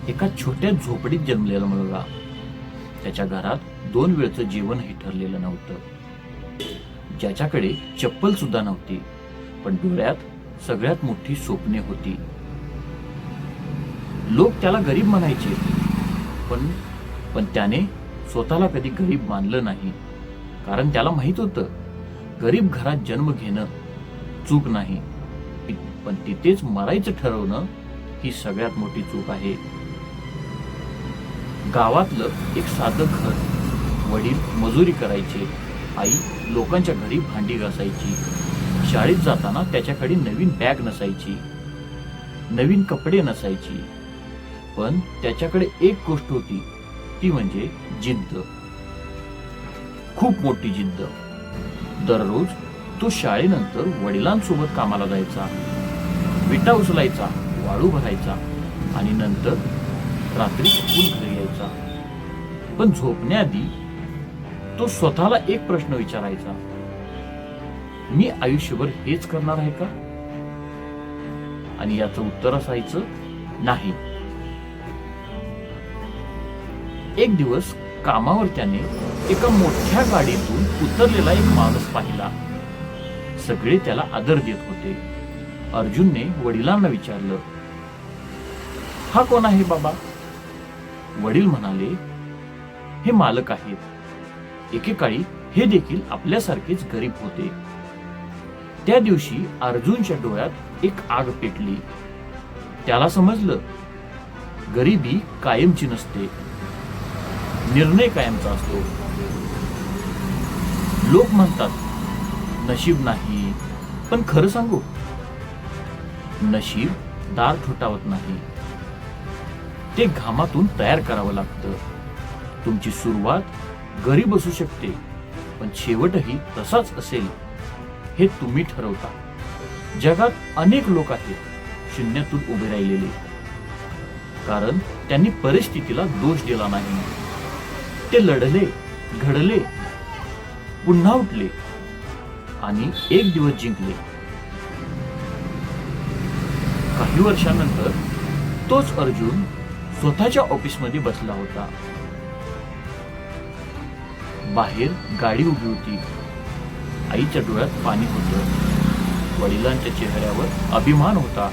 एका छोट्या झोपडीत जन्मलेला मुलगा. त्याच्या घरात 2 वेळचं जेवणही ठरलेलं नव्हतं. ज्याच्याकडे चप्पल सुद्धा नव्हती, पण डोळ्यात सगळ्यात मोठी स्वप्ने होती. लोक त्याला गरीब म्हणायचे, पण त्याने स्वतःला कधी गरीब मानलं नाही. कारण त्याला माहित होतं, गरीब घरात जन्म घेणं चूक नाही, पण तिथेच मरायचं ठरवणं ही सगळ्यात मोठी चूक आहे. गावातलं एक साधं घर. वडील मजुरी करायचे, आई लोकांच्या घरी भांडी घासायची. शाळेत जाताना त्याच्याकडे नवीन बॅग नसायची, नवीन कपडे नसायची, पण त्याच्याकडे एक गोष्ट होती, ती म्हणजे जिद्द. खूप मोठी जिद्द. दररोज तो शाळेनंतर वडिलांसोबत कामाला जायचा, विटा उचलायचा, वाळू भरायचा आणि नंतर रात्री थकून घरी यायचा. पण झोपण्याआधी तो स्वतःला एक प्रश्न विचारायचा, मी आयुष्यभर हेच करणार आहे का? आणि याचं उत्तर असायचं, नाही. एक दिवस कामावर त्याने एका मोठ्या गाडीतून उतरलेला एक माणूस पाहिला. सगळे त्याला आदर देत होते. अर्जुनने वडिलांना विचारलं, हा कोण आहे बाबा? वडील म्हणाले, हे मालक आहेत. एकेकाळी हे देखील आपल्यासारखेच गरीब होते. त्या दिवशी अर्जुनच्या डोळ्यात एक आग पेटली. त्याला समजलं, गरिबी कायमची नसते, निर्णय कायमचा असतो. लोक म्हणतात नशीब नाही, पण खरं सांगू, नशीब दार ठोठावत नाही, ते घामातून तयार करावं लागतं. तुमची सुरुवात गरीब असू शकते, पण शेवटही तसाच असेल हे तुम्ही ठरवता. जगात अनेक लोक आहेत शून्यातून उभे राहिलेले, कारण त्यांनी परिस्थितीला दोष दिला नाही. ते लढले, घडले, पुन्हा उठले आणि एक दिवस जिंकले. काही वर्षांनंतर तोच अर्जुन स्वतःच्या ऑफिसमध्ये बसला होता. बाहेर गाडी उभी होती. आईच्या डोळ्यात पाणी होतं, वडिलांच्या चेहऱ्यावर अभिमान होता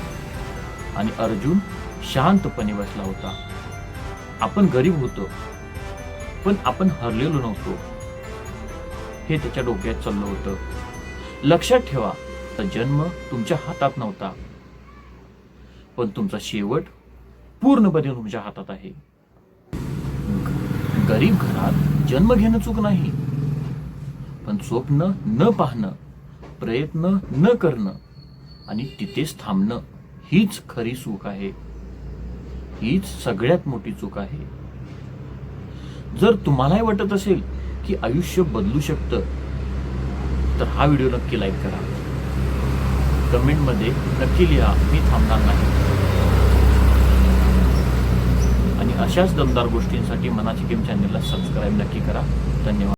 आणि अर्जुन शांतपणे बसला होता. आपण गरीब होतो, पण आपण हरलेलो नव्हतो, हे त्याच्या डोक्यात चाललं होतं. लक्षात ठेवा, जन्म तुमच्या हातात नव्हता, पण तुमचा शेवट पूर्णपणे तुमच्या हातात आहे. गरीब घरात जन्म घेणं चूक नाही, पण स्वप्न न पाहणं, प्रयत्न न करणं आणि तिथेच थांबणं हीच खरी चूक आहे. हीच सगळ्यात मोठी चूक आहे. जर तुम्हालाही वाटत असेल की आयुष्य बदलू शकतं, तर हा व्हिडिओ नक्की लाईक करा. कमेंटमध्ये नक्की लिहा, मी थांबणार नाही. आणि अशाच दमदार गोष्टींसाठी मनाची गेम चॅनलला सबस्क्राईब नक्की करा. धन्यवाद.